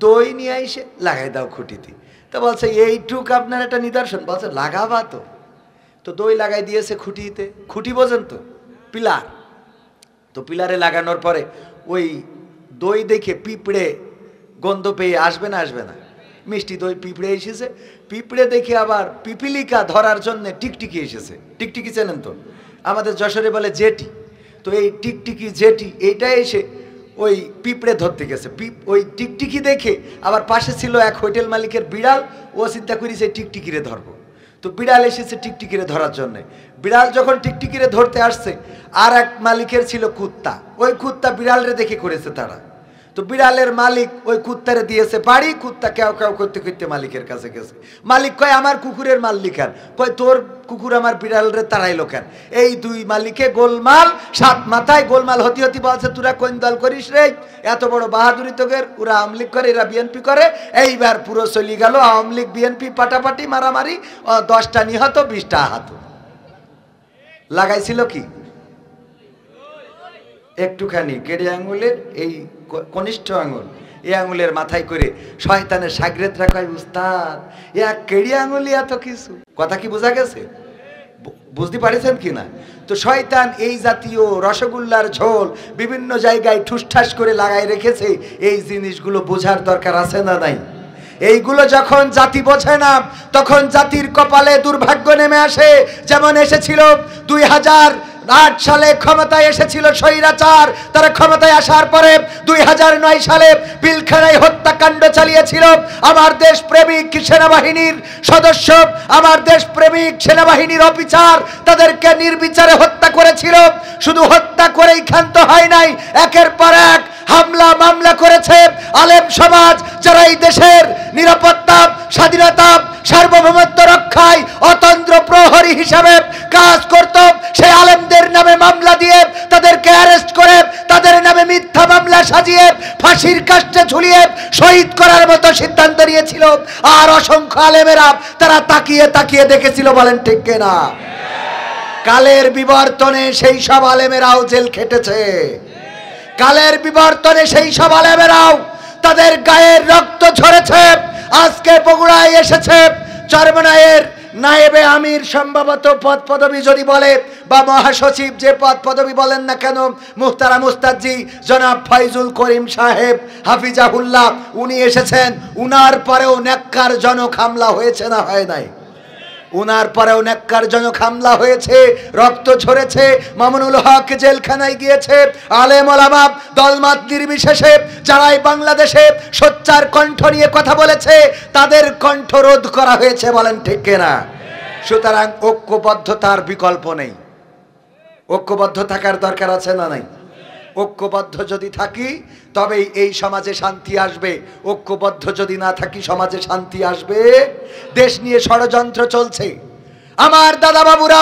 দই নিয়ে এসে লাগাই দাও খুঁটিতে। তো বলছে এইটুক আপনার একটা নিদর্শন? বলছে লাগাবা তো। তো দই লাগাই দিয়েছে খুঁটিতে, খুঁটি বোঝেন তো, পিলার। তো পিলারে লাগানোর পরে ওই দই দেখে পিঁপড়ে গন্ধ পেয়ে আসবে না? আসবে না? মিষ্টি দই, পিঁপড়ে এসেছে। পিঁপড়ে দেখে আবার পিপিলিকা ধরার জন্য টিকটিকি এসেছে। টিকটিকি চেনেন তো? আমাদের যশোরে বলে জেটি। তো এই টিকটিকি জেটি এইটা এসে ওই পিঁপড়ে ধরতে গেছে। ওই টিকটিকি দেখে আবার পাশে ছিল এক হোটেল মালিকের বিড়াল, ও চিন্তা করেছে টিকটিকিরে ধরবো। তো বিড়াল এসেছে টিকটিকিরে ধরার জন্যে। বিড়াল যখন টিকটিকিরে ধরতে আসছে, আর এক মালিকের ছিল কুত্তা, ওই কুত্তা বিড়ালরে দেখে করেছে তারা। তো বিড়ালের মালিক ওই কুত্তারে দিয়েছে বাড়ি, কুত্তা কেউ কেউ করতে করতে মালিকের কাছে গেছে। মালিক কয় আমার কুকুরের মালিক কেন? কয় তোর কুকুর আমার বিড়ালরে তাড়াইলো কেন? এই দুই মালিকে গোলমাল, সাত মাথায় গোলমাল হতি হতি বলছে তোরা কোন দল করিস রে? এত বড় বাহাদুরি তোদের, ওরা আওয়ামী লীগ করে, এরা বিএনপি করে। এইবার পুরো চলি গেল আওয়ামী লীগ বিএনপি পাটাপাটি মারামারি, 10টা নিহত 20টা আহত। লাগাইছিল কি? একটুখানি কেড়ে আঙুলের এই কনিষ্ঠ আঙুল, এই আঙুলের মাথায় করে শয়তানের সাগরেদরা কয় উস্তাদ এক কেড়ে আঙুলি এত কিছু। কথা কি বোঝা গেছে? বুঝতে পারছেন কিনা? তো শয়তান এই জাতীয় রসগোল্লার ঝোল বিভিন্ন জায়গায় ঠুসঠাস করে লাগাই রেখেছে। এই জিনিসগুলো বোঝার দরকার আছে না নাই? এইগুলো যখন জাতি বোঝে না তখন জাতির কপালে দুর্ভাগ্য নেমে আসে। যেমন এসেছিল 2008 সালে ক্ষমতায় এসেছিল স্বৈরাচার, তারা ক্ষমতায় আসার পরে 2009 সালে পিলখানায় হত্যাকাণ্ড চালিয়েছিল। আমার দেশ প্রেমিক সেনাবাহিনীর সদস্য, আমার দেশ প্রেমিক সেনাবাহিনীর অফিসার তাদেরকে নির্বিচারে হত্যা করেছিল। শুধু হত্যা করেই ক্ষান্ত হয় নাই, একের পর এক হামলা মামলা করেছে। আলেম সমাজ যারা এই দেশের নিরাপত্তা, স্বাধীনতা, সার্বভৌমত্ব রক্ষায় অতন্ত্র প্রহরী হিসাবে কাজ করত, সেই আলেমদের নামে মামলা দিয়ে তাদেরকে অ্যারেস্ট করে তাদের নামে মিথ্যা মামলা সাজিয়ে ফাঁসির কাস্টে ঝুলিয়ে শহীদ করার মতো সিদ্ধান্ত নিয়েছিল। আর অসংখ্য আলেমেরা তারা তাকিয়ে তাকিয়ে দেখেছিল। বলেন ঠিক কিনা? কালের বিবর্তনে সেই সব আলেমেরাও জেল খেটেছে। কালের বিবর্তনে সেই সব আলেমেরাও তাদের গায়ের রক্ত ঝরেছে। আজকে বগুড়ায় এসেছে চরমনায়ের নায়েবে আমির, সম্ভবত পদ পদবি যদি বলে বা মহাসচিব, যে পদ পদবি বলেন না কেন, মুহতারাম মুস্তাদজি জনাব ফয়জুল করিম সাহেব হাফিজাহুল্লাহ, উনি এসেছেন। উনার পরেও ন্যাক্কারজনক হামলা হয়েছে না হয় নাই? উনার পরেও ন্যাক্কারজনক হামলা হয়েছে, রক্ত ঝরেছে। মামুনুল হক জেলখানায় গিয়েছে। আলেম ওলামা দলমত নির্বিশেষে যারাই বাংলাদেশে সোচ্চার কণ্ঠ নিয়ে কথা বলেছে তাদের কণ্ঠ রোধ করা হয়েছে। বলেন ঠিক কিনা? সুতরাং ঐক্যবদ্ধতার বিকল্প নেই। ঐক্যবদ্ধ থাকার দরকার আছে না নাই? ঐক্যবদ্ধ যদি থাকি তবেই এই সমাজে শান্তি আসবে। ঐক্যবদ্ধ যদি না থাকি সমাজে শান্তি আসবে? দেশ নিয়ে ষড়যন্ত্র চলছে। আমার দাদা বাবুরা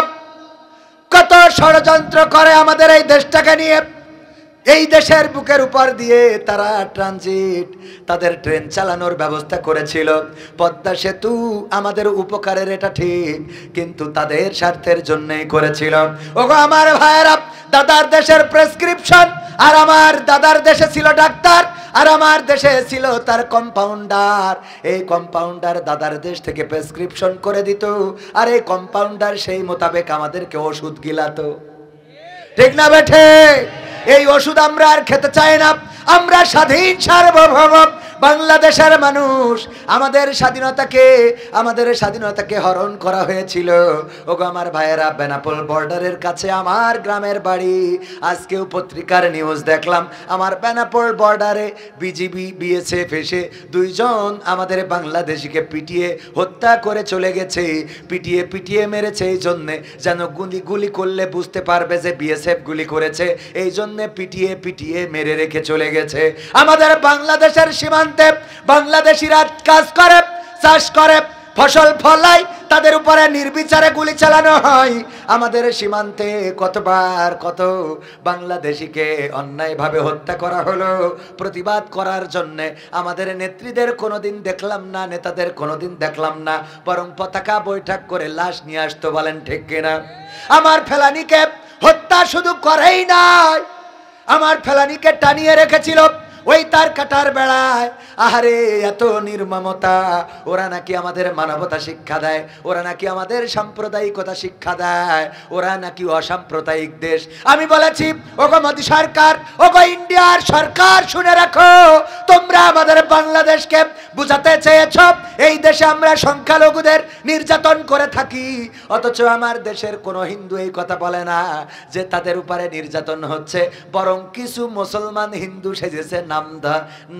কত ষড়যন্ত্র করে আমাদের এই দেশটাকে নিয়ে। এই দেশের বুকের উপর দিয়ে তারা ট্রানজিট, তাদের ট্রেন চালানোর ব্যবস্থা করেছিল। পদ্মা সেতু আমাদের উপকারের, এটা ঠিক, কিন্তু তাদের স্বার্থের জন্যই করেছিল। ওগো আমার ভাইয়েরা, দাদার দেশের প্রেসক্রিপশন, আর আমার দাদার দেশে ছিল ডাক্তার, আর আমার দেশে ছিল তার কম্পাউন্ডার। এই কম্পাউন্ডার দাদার দেশ থেকে প্রেসক্রিপশন করে দিত, আর এই কম্পাউন্ডার সেই মোতাবেক আমাদেরকে ওষুধ গিলাতো। ঠিক না বেঠে? এই ওষুধ আমরা আর খেতে চাই না। আমরা স্বাধীন সার্বভৌম বাংলাদেশের মানুষ। আমাদের স্বাধীনতাকে হরণ করা হয়েছিল। ওগো আমার ভাইয়েরা, বেনাপোল বর্ডারের কাছে আমার গ্রামের বাড়ি। আজকেও পত্রিকার নিউজ দেখলাম, আমার বেনাপোল বর্ডারে বিজিবি বিএসএফ এসে 2 জন আমাদের বাংলাদেশিকে পিটিয়ে হত্যা করে চলে গেছে। পিটিয়ে মেরেছে এই জন্যে যেন গুলি করলে বুঝতে পারবে যে বিএসএফ গুলি করেছে, এই জন্যে পিটিয়ে মেরে রেখে চলে গেছে। আমাদের বাংলাদেশের সীমান্তে বাংলাদেশিরা কাজ করে, চাষ করে, ফসল ফলায়, তাদের উপরে নির্বিচারে গুলি চালানো হয়। আমাদের সীমান্তে কতবার কত বাংলাদেশিকে অন্যায়ভাবে হত্যা করা হলো। প্রতিবাদ করার জন্য আমাদের নেত্রীদের কোনোদিন দেখলাম না, নেতাদের কোনোদিন দেখলাম না, বরং পতাকা বৈঠক করে লাশ নিয়ে আসতো। বলেন ঠিক কিনা? আমার ফেলানিকে হত্যা শুধু করেই নাই, আমার ফেলানিকে টানিয়ে রেখেছিল ওই তার কাটার বেড়ায়। আহারে এত নির্মমতা! ওরা নাকি আমাদের মানবতা শিক্ষা দেয়, ওরা নাকি আমাদের সাম্প্রদায়িকতা শিক্ষা দেয়, ওরা নাকি অসাম্প্রদায়িক দেশ। আমি বলেছি, ওগো মোদি সরকার, ওগো ইন্ডিয়ার সরকার, শুনে রাখো, তোমরা আমাদের বাংলাদেশকে বুঝাতে চেয়েছ এই দেশে আমরা সংখ্যালঘুদের নির্যাতন করে থাকি, অথচ আমার দেশের কোনো হিন্দু এই কথা বলে না যে তাদের উপরে নির্যাতন হচ্ছে। বরং কিছু মুসলমান হিন্দু সেজেছে,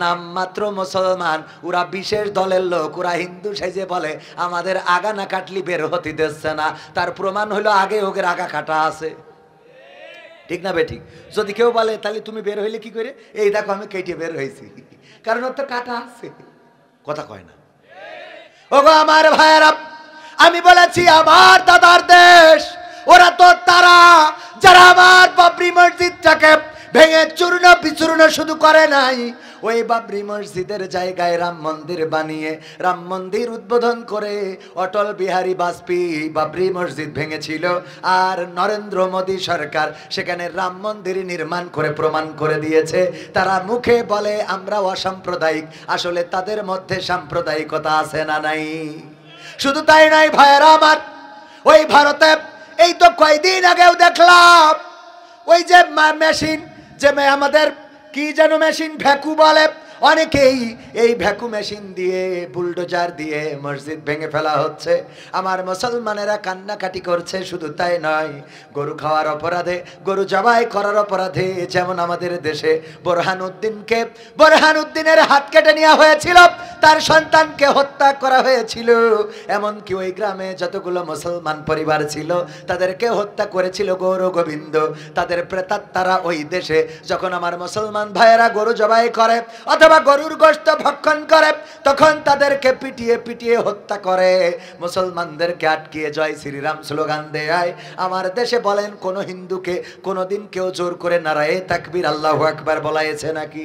নাম মাত্র মুসলমান, ওরা বিশেষ দলের লোক, ওরা হিন্দু সেজে বলে আমাদের আগা না কাটলি বের হতে দিচ্ছে না। তার প্রমাণ হলো আগে ওদের আগা কাটা আছে। ঠিক না বেঠিক? যদি কেউ বলে তাহলে তুমি বের হইলে কি করে, এই দেখো আমি কেটে বের হয়েছি, কারণ ওর তো কাটা আছে। কথা কয় না? ওগো আমার ভাইয়েরা, আমি বলেছি আমার দাদার দেশ, ওরা তো তারা যারা আমার বাবরি মসজিদটাকে ভেঙে চূর্ণ বিচূর্ণ শুধু করে নাই, ওই বাবরি মসজিদের জায়গায় রাম মন্দির বানিয়ে রাম মন্দির উদ্বোধন করে অটল বিহারী বাজপেয়ী বাবরি মসজিদ ভেঙেছিল, আর নরেন্দ্র মোদী সরকার সেখানে রাম মন্দির নির্মাণ করে প্রমাণ করে দিয়েছে। তারা মুখে বলে আমরা অসাম্প্রদায়িক, আসলে তাদের মধ্যে সাম্প্রদায়িকতা আছে না নাই? শুধু তাই নাই ভাইয়েরা আমার, ওই ভারতে এই তো কয়দিন আগেও দেখলাম ওই যে মেশিন, যে আমাদের কি যেন মেশিন ভ্যাকু বলে, অনেকেই এই ভ্যাকু মেশিন দিয়ে বুলডোজার দিয়ে মসজিদ ভেঙে ফেলা হচ্ছে। আমার মুসলমানেরা কান্নাকাটি করছে। শুধু তাই নয়, গরু খাওয়ার অপরাধে, গরু জবাই করার অপরাধে, যেমন আমাদের দেশে বোরহানউদ্দিনের হাত কেটে নেওয়া হয়েছিল, তার সন্তানকে হত্যা করা হয়েছিল, এমনকি ওই গ্রামে যতগুলো মুসলমান পরিবার ছিল তাদেরকে হত্যা করেছিল গৌর গোবিন্দ। তাদের প্রেতাত্মারা ওই দেশে যখন আমার মুসলমান ভাইয়েরা গরু জবাই করে অথবা গরুর গোশত ভক্ষণ করে, তখন তাদেরকে পিটিয়ে পিটিয়ে হত্যা করে, মুসলমানদেরকে আটকিয়ে জয় শ্রীরাম স্লোগান দেয়। আমার দেশে বলেন কোন হিন্দুকে কোনদিন কেউ জোর করে নারায়ে তাকবীর আল্লাহু আকবার বলাইছে নাকি?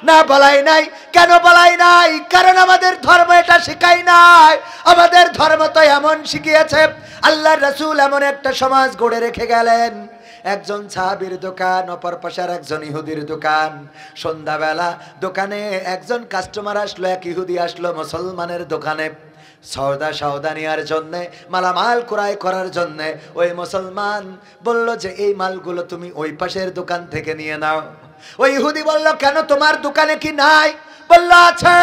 না, বলাই নাই। কেন বলাই নাই? কারণ আমাদের ধর্ম এটা শিখাই নাই। আমাদের ধর্ম তো এমন শিখিয়েছে, আল্লাহর রাসূল এমন একটা সমাজ গড়ে রেখে গেলেন, একজন সাহাবীর দোকান, অপর পাশে একজন ইহুদির দোকান। সন্ধ্যাবেলা দোকানে একজন কাস্টমার আসলো, এক ইহুদি আসলো মুসলমানের দোকানে সওদা নেওয়ার জন্যে, মালামাল ক্রয় করার জন্যে। ওই মুসলমান বলল যে এই মালগুলো তুমি ওই পাশের দোকান থেকে নিয়ে নাও। ওই ইহুদি বলল কেন, তোমার দোকানে কি নাই? বলল আছে,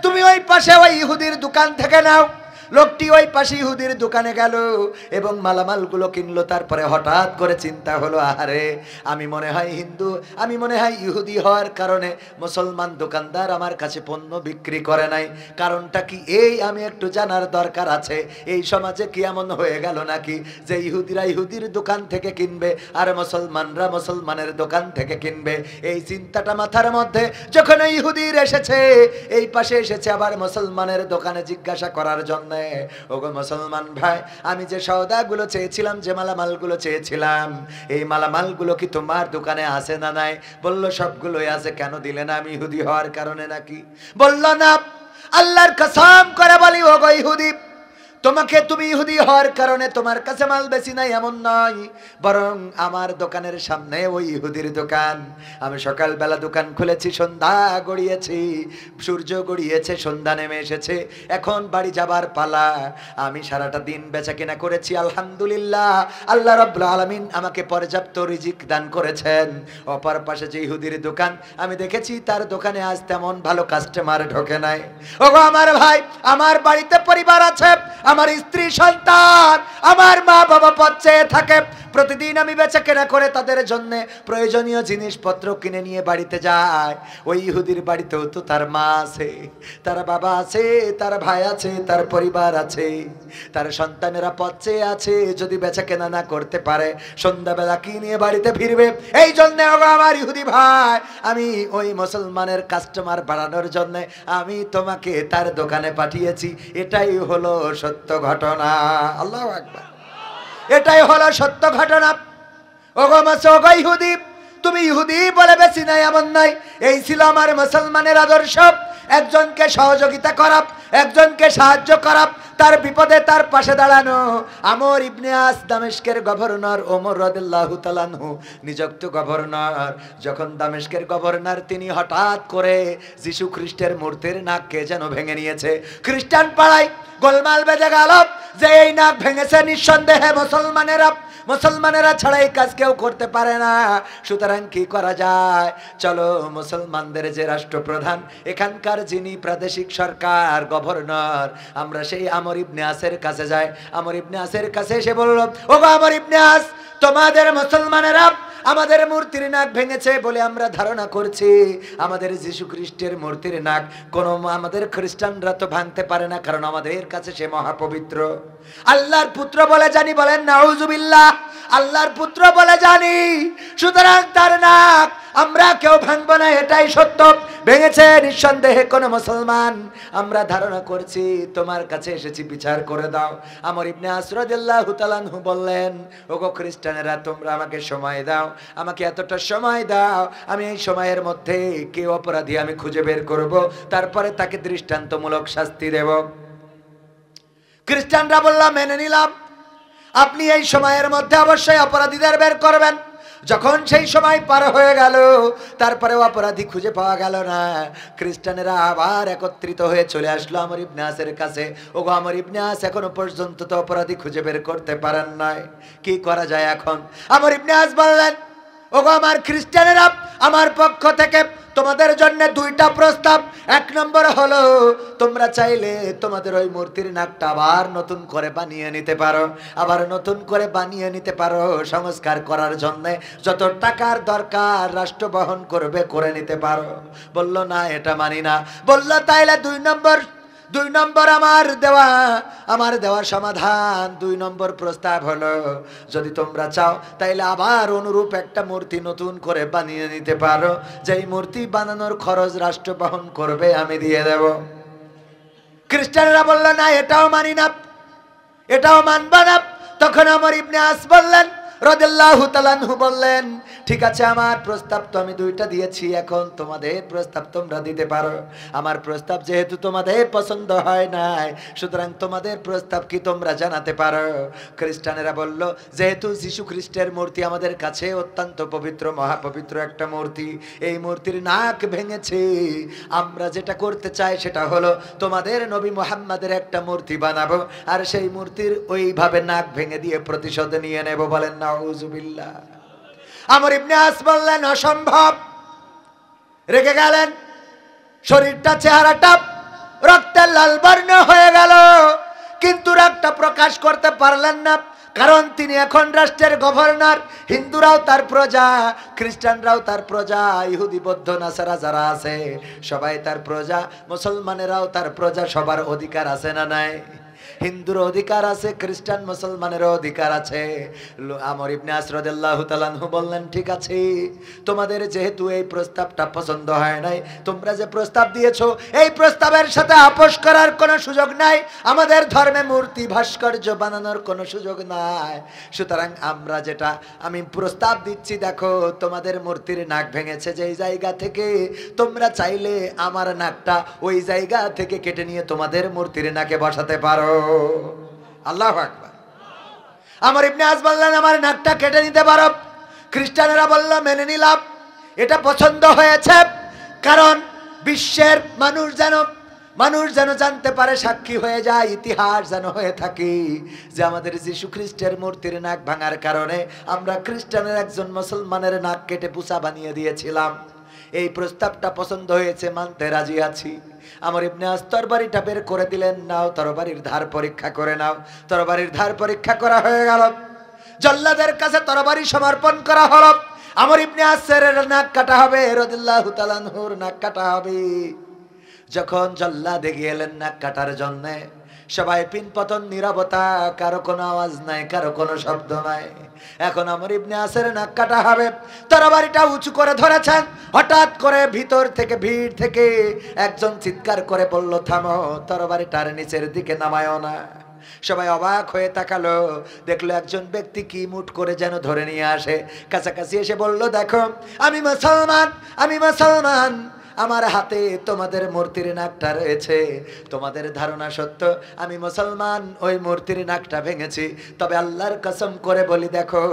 তুমি ওই পাশে ওই ইহুদির দোকান থেকে নাও। লোকটি ওই পাশে ইহুদির দোকানে গেল এবং মালামালগুলো কিনলো। তারপরে হঠাৎ করে চিন্তা হলো, আরে আমি মনে হয় হিন্দু, আমি মনে হয় ইহুদি হওয়ার কারণে মুসলমান দোকানদার আমার কাছে পণ্য বিক্রি করে নাই। কারণটা কি এই আমি একটু জানার দরকার আছে। এই সমাজে কি এমন হয়ে গেল নাকি যে ইহুদিরা ইহুদির দোকান থেকে কিনবে আর মুসলমানরা মুসলমানের দোকান থেকে কিনবে? এই চিন্তাটা মাথার মধ্যে যখন ইহুদির এসেছে, এই পাশে এসেছে আবার মুসলমানের দোকানে জিজ্ঞাসা করার জন্য, ওগো মুসলমান ভাই, আমি যে সওদাগুলো চেয়েছিলাম, যে মালামালগুলো চেয়েছিলাম, এই মালামালগুলো কি তোমার দোকানে আছে না নাই? বলল সবগুলোই আছে। কেন দিলে না? আমি ইহুদি হওয়ার কারণে নাকি? বলল না, আল্লাহর কসম করে বলি ওগো ইহুদি, তোমাকে তুমি ইহুদি হওয়ার কারণে তোমার কাছে মাল বেশি নাই এমন নয়, বরং আমার দোকানের সামনে ওই ইহুদির দোকান। আমি সকালবেলা দোকান খুলেছি, সন্ধ্যা গড়িয়েছি, সূর্য গড়িয়েছে, সন্ধ্যা নেমে এসেছে, এখন বাড়ি যাবার পালা। আমি সারাটা দিন বেচা কেনা করেছি, আলহামদুলিল্লাহ, আল্লাহ রাব্বুল আলামিন আমাকে পর্যাপ্ত রিজিক দান করেছেন। অপর পাশে যে ইহুদির দোকান, আমি দেখেছি তার দোকানে আজ তেমন ভালো কাস্টমার ঢোকে নাই। ওগো আমার ভাই, আমার বাড়িতে পরিবার আছে, আমার স্ত্রী সন্তান, আমার মা বাবা পথ চেয়ে থাকে, প্রতিদিন আমি বেচা কেনা করে তাদের জন্য প্রয়োজনীয় জিনিসপত্র কিনে নিয়ে বাড়িতে যায়। ওই ইহুদির বাড়িতেও তো তার মা আছে, তার বাবা আছে, তার ভাই আছে, তার পরিবার আছে, তার সন্তানেরা পথ চেয়ে আছে। যদি বেচা কেনা না করতে পারে, সন্ধ্যাবেলা কি নিয়ে বাড়িতে ফিরবে? এই জন্য আমার ইহুদি ভাই, আমি ওই মুসলমানের কাস্টমার বাড়ানোর জন্য আমি তোমাকে তার দোকানে পাঠিয়েছি। এটাই হলো সত্য ঘটনা। আল্লাহু আকবার। এটাই হলো সত্য ঘটনা। ওগো ইহুদি, তুমি ইহুদি বলে বেশি নাই এমন নাই। এই ছিল আমার মুসলমানের আদর্শ, একজনকে সহযোগিতা করা, একজনকে সাহায্য করা, তার বিপদে তার পাশে দাঁড়ানো। আমর ইবনে আস দামেস্কের গভর্নর, ওমর রাদিয়াল্লাহু তাআলা আনহু নিযুক্ত গভর্নর, যখন দামেস্কের গভর্নর, তিনি হঠাৎ করে যিশু খ্রিস্টের মূর্তির নাককে যেন ভেঙে নিয়েছে। খ্রিস্টান পাড়ায় গোলমাল বেজে গেল যে এই নাক ভেঙেছে নিঃসন্দেহে মুসলমানেরা ছাড়া এই কাজ কেউ করতে পারে না। সুতরাং কি করা যায়? চলো মুসলমানদের যে রাষ্ট্রপ্রধান, এখানকার যিনি প্রাদেশিক সরকার গভর্নর, আমরা সেই আমর ইবনে আসের কাছে যাই। আমর ইবনে আসের কাছে এসে বলল, ওগো আমর ইবনে আস, তোমাদের মুসলমানেরা আমাদের মূর্তির নাক ভেঙেছে বলে আমরা ধারণা করছি আমাদের যীশু খ্রিস্টের মূর্তির নাক কোন আমাদের খ্রিস্টানরা তো ভাঙতে পারে না, কারণ আমাদের কাছে সে মহাপবিত্র। আল্লাহর পুত্র বলে জানি, বলেন নাউজুবিল্লাহ। আল্লাহর পুত্র বলে জানি, সুতরাং তার নাক আমরা কেউ ভাঙবো না, এটাই সত্য। ভেঙেছে নিঃসন্দেহে কোন মুসলমান। আমরা ধারণা করছি তোমার কাছে এসেছি, বিচার করে দাও। আমর ইবনে আস রাদিয়াল্লাহু তাআলা আনহু বললেন, ওগো খ্রিস্টানেরা, তোমরা আমাকে সময় দাও, আমাকে এতটা সময় দাও, আমি এই সময়ের মধ্যে কে অপরাধী আমি খুঁজে বের করব, তারপরে তাকে দৃষ্টান্তমূলক শাস্তি দেব। খ্রিস্টানরা বলল, মেনে নিলাম, আপনি এই সময়ের মধ্যে অবশ্যই অপরাধীদের বের করবেন। যখন সেই সময় পার হয়ে গেল, তারপরে অপরাধী খুঁজে পাওয়া গেল না। খ্রিস্টানেরা আবার একত্রিত হয়ে চলে আসলো আমর ইবনে আসের কাছে। ওগো আমর ইবনে আস, এখনো পর্যন্ত তো অপরাধী খুঁজে বের করতে পারেন নাই, কি করা যায় এখন? আমর ইবনে আস বললেন, ওগো আমার খ্রিস্টানেরা, আমার পক্ষ থেকে তোমাদের জন্য দুইটা প্রস্তাব। এক নম্বর হলো, তোমরা চাইলে তোমাদের ওই মূর্তির নাকটা আবার নতুন করে বানিয়ে নিতে পারো, আবার নতুন করে বানিয়ে নিতে পারো। সংস্কার করার জন্য যত টাকার দরকার রাষ্ট্র বহন করবে, করে নিতে পারো। বলল, না, এটা মানি না। বলল, তাইলে দুই নম্বর আমার দেওয়া সমাধান, 2 নম্বর প্রস্তাব হলো, যদি তোমরা চাও তাইলে আবার অনুরূপ একটা মূর্তি নতুন করে বানিয়ে নিতে পারো, যেই মূর্তি বানানোর খরচ রাষ্ট্র বহন করবে, আমি দিয়ে দেব। খ্রিস্টানরা বলল, না, এটাও মানি না, এটাও মানব না। তখন আমর ইবনে আস বললেন রাদিয়াল্লাহু তাআলা আনহু বললেন, ঠিক আছে, আমার প্রস্তাব তো আমি 2টা দিয়েছি, এখন তোমাদের প্রস্তাব তোমরা দিতে পারো। আমার প্রস্তাব যেহেতু তোমাদের পছন্দ হয় নাই, সুতরাং তোমাদের প্রস্তাব কি তোমরা জানাতে পারো। খ্রিস্টানেরা বলল, যেহেতু যীশু খ্রিস্টের মূর্তি আমাদের কাছে অত্যন্ত পবিত্র, মহাপবিত্র একটা মূর্তি, এই মূর্তির নাক ভেঙেছে, আমরা যেটা করতে চাই সেটা হলো তোমাদের নবী মুহাম্মাদের একটা মূর্তি বানাবো, আর সেই মূর্তির ওইভাবে নাক ভেঙে দিয়ে প্রতিশোধ নিয়ে নেব। বলেন নাউজুবিল্লাহ। আমর ইবনে আস বললেন, অসম্ভব। রেগে গেলেন, শরীরটা, চেহারাটা রক্তের লাল বর্ণ হয়ে গেল, কিন্তু রাগটা প্রকাশ করতে পারলেন না, কারণ তিনি এখন রাষ্ট্রের গভর্নর। হিন্দুরাও তার প্রজা, খ্রিস্টানরাও তার প্রজা, ইহুদি বৌদ্ধ নাসারা যারা আছে সবাই তার প্রজা, মুসলমানেরাও তার প্রজা। সবার অধিকার আছে না নাই? হিন্দুর অধিকার আছে, খ্রিস্টান মুসলমানেরও অধিকার আছে। আমর ইবনে আস রাদিয়াল্লাহু তাআলা আনহু বললেন, ঠিক আছে, তোমাদের যেহেতু এই প্রস্তাবটা পছন্দ হয় নাই, তোমরা যে প্রস্তাব দিয়েছো এই প্রস্তাবের সাথে আপোষ করার কোনো সুযোগ নাই। আমাদের ধর্মে মূর্তি ভাস্কর্য বানানোর কোনো সুযোগ নাই। সুতরাং আমি প্রস্তাব দিচ্ছি, দেখো, তোমাদের মূর্তির নাক ভেঙেছে যেই জায়গা থেকে, তোমরা চাইলে আমার নাকটা ওই জায়গা থেকে কেটে নিয়ে তোমাদের মূর্তির নাকে বসাতে পারো। আল্লাহু আকবার। আমর ইবনে আস বললেন, আমার নাকটা কেটে নিতে পারো। খ্রিস্টানেরা বলল, মেনে নিলাম, এটা পছন্দ হয়েছে, কারণ বিশ্বের মানুষ যেন জানতে পারে, সাক্ষী হয়ে যায়, ইতিহাস যেন হয়ে থাকি যে আমাদের যীশু খ্রিস্টের মূর্তির নাক ভাঙার কারণে আমরা খ্রিস্টানের একজন মুসলমানের নাক কেটে পুঁচা বানিয়ে দিয়েছিলাম। এই প্রস্তাবটা পছন্দ হয়েছে, মানতে রাজি আছি। আমর ইবনে আস তরবারিটা বের করে দিলেন, নাও, তরবারির ধার পরীক্ষা করে নাও। তরবারির ধার পরীক্ষা করা হয়ে গেল, জল্লাদের কাছে তরবারি সমর্পণ করা হলো। আমর ইবনে আসের নাক কাটা হবে, রাদিয়াল্লাহু তাআলা আনহুর নাক কাটা হবে। যখন জল্লাদে গেলেন নাক কাটার জন্য, সবাই পিনপতন, নীরবতা, কারো কোনো আওয়াজ নাই, কারো কোনো শব্দ নাই। এখন আমর ইবনে আসের নাক কাটা হবে, তরবারিটা উঁচু করে ধরেছেন। হঠাৎ করে ভিতর থেকে, ভিড় থেকে একজন চিৎকার করে বলল, থামো, তরবারিটার নিচের দিকে নামায়ও না। সবাই অবাক হয়ে তাকালো, দেখলো একজন ব্যক্তি কি মুঠ করে যেন ধরে নিয়ে আসে। কাছাকাছি এসে বলল, দেখো, আমি মুসলমান, আমার হাতে তোমাদের মূর্তির নাকটা রয়েছে। তোমাদের ধারণা সত্য, আমি মুসলমান, ওই মূর্তির নাকটা ভেঙেছি। তবে আল্লাহর কসম করে বলি, দেখো,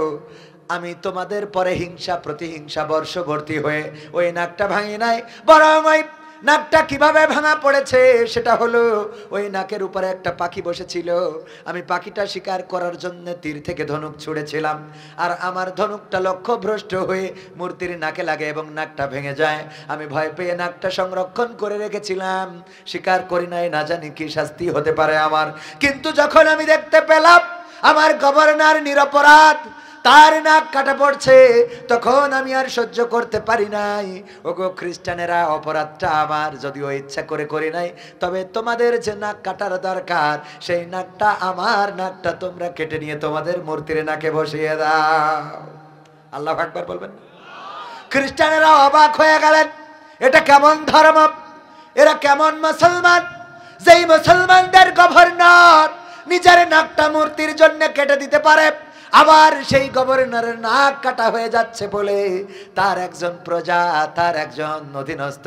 আমি তোমাদের পরে হিংসা প্রতিহিংসা বর্ষবর্তী হয়ে ওই নাকটা ভাঙি নাই, বরং ওই নাকটা কিভাবে ভাঙা পড়েছে সেটা হলো, ওই নাকের উপরে একটা পাখি বসেছিল, আমি পাখিটা শিকার করার জন্য তীর থেকে ধনুক ছুঁড়েছিলাম, আর আমার ধনুকটা লক্ষ্যভ্রষ্ট হয়ে মূর্তির নাকে লাগে এবং নাকটা ভেঙে যায়। আমি ভয় পেয়ে নাকটা সংরক্ষণ করে রেখেছিলাম, শিকার করি নাই, না জানি কি শাস্তি হতে পারে আমার। কিন্তু যখন আমি দেখতে পেলাম আমার গভর্নর নিরপরাধ, তার নাক কাটা পড়ছে, তখন আমি আর সহ্য করতে পারি নাই। ওগো খ্রিস্টানেরা, অপরাধটা আমার, যদিও ইচ্ছা করে করি নাই, তবে তোমাদের যে নাক কাটার দরকার সেই নাকটা আমার নাকটা তোমরা কেটে নিয়ে তোমাদের মূর্তির নাকে বসিয়ে দাও। আল্লাহু আকবার বলবেন। খ্রিস্টানেরা অবাক হয়ে গেলেন, এটা কেমন ধর্ম, এরা কেমন মুসলমান, যেই মুসলমানদের গভর্নর নিজের নাকটা মূর্তির জন্য কেটে দিতে পারে, আবার সেই গভর্নরের নাক কাটা হয়ে যাচ্ছে বলে তার একজন প্রজা, তার একজন অধীনস্থ,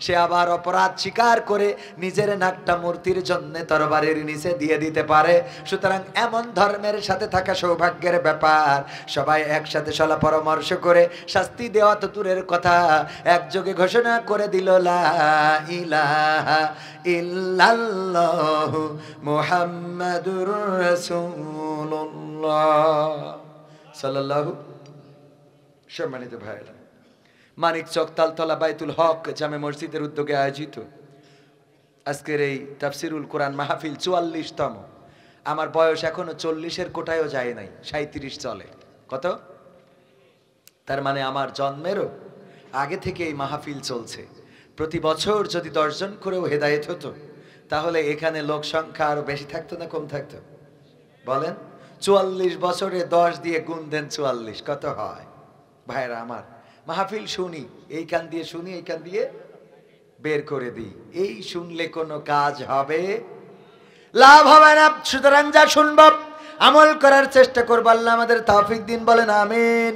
সে আবার অপরাধ স্বীকার করে নিজের নাকটা মূর্তির জন্য তরবারির নিচে দিয়ে দিতে পারে। সুতরাং এমন ধর্মের সাথে থাকা সৌভাগ্যের ব্যাপার। সবাই একসাথে সলা পরামর্শ করে শাস্তি দেওয়া তো দূরের কথা, একযোগে ঘোষণা করে দিল লা ইলাহা ইল্লাল্লাহু মুহাম্মাদুর রাসূলুল্লাহ সাল্লাল্লাহু। সম্মানিত ভাইরা, মানিকচক তালতলা বাইতুল হক জামে মসজিদের উদ্যোগে আয়োজিত আজকের এই তাফসিরুল কোরআন মাহফিল ৪৪তম। আমার বয়স এখনো ৪০-এর কোটায়ও যায় নাই, ৩৭ চলে। কত? তার মানে আমার জন্মেরও আগে থেকে এই মাহফিল চলছে। প্রতি বছর যদি ১০ জন করেও হেদায়েত হতো, তাহলে এখানে লোক সংখ্যা আরো বেশি থাকতো না কম থাকতো? বলেন। ৪৪ বছরে ১০ দিয়ে গুণ দেন, ৪৪ কত হয়? ভাইরা আমার, মাহফিল শুনি, এই কান দিয়ে শুনি, এই কান দিয়ে বের করে দিই। এই শুনলে কোনো কাজ হবে? লাভ হবে না। সুতরাং যা শুনব আমল করার চেষ্টা করবো। আল্লাহ আমাদের তৌফিক দিন, বলেন আমিন।